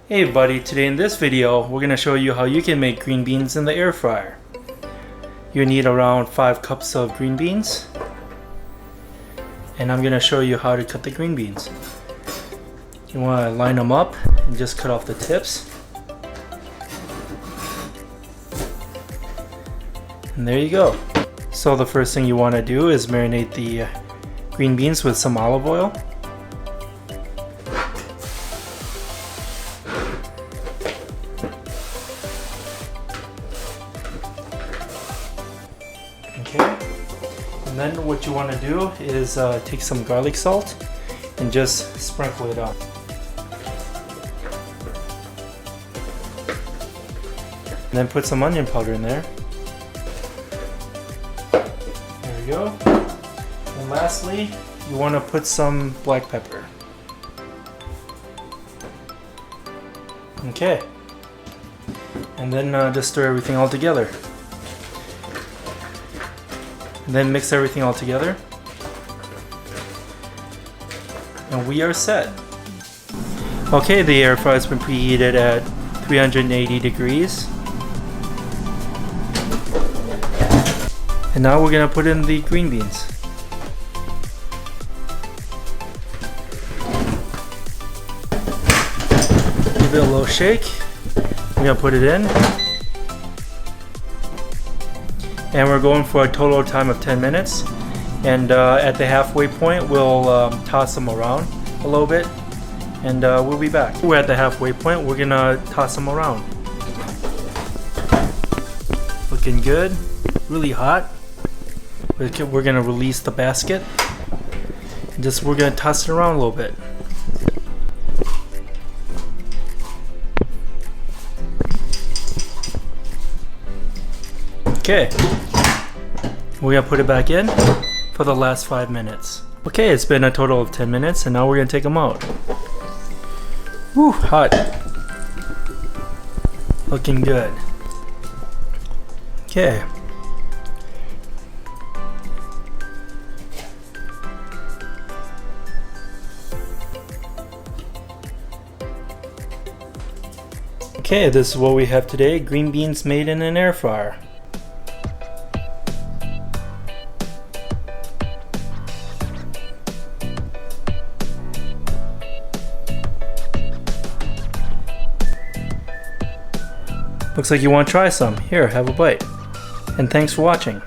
Hey everybody, today in this video we're going to show you how you can make green beans in the air fryer. You need around 5 cups of green beans, and I'm going to show you how to cut the green beans. You want to line them up and just cut off the tips. And there you go. So the first thing you want to do is marinate the green beans with some olive oil. Okay, and then what you want to do is take some garlic salt and just sprinkle it on. And then put some onion powder in there. There we go. And lastly, you want to put some black pepper. Okay, and then just stir everything all together. And then mix everything all together, and we are set. Okay, the air fryer has been preheated at 380 degrees. And now we're gonna put in the green beans. Give it a little shake. We're gonna put it in. And we're going for a total time of 10 minutes. And at the halfway point, we'll toss them around a little bit, and we'll be back. We're at the halfway point. We're gonna toss them around. Looking good, really hot. We're gonna release the basket, and we're gonna toss it around a little bit. Okay, we're gonna put it back in for the last 5 minutes. Okay, it's been a total of 10 minutes, and now we're gonna take them out. Whew, hot. Looking good. Okay. Okay, this is what we have today, green beans made in an air fryer. Looks like you want to try some. Here, have a bite. And thanks for watching.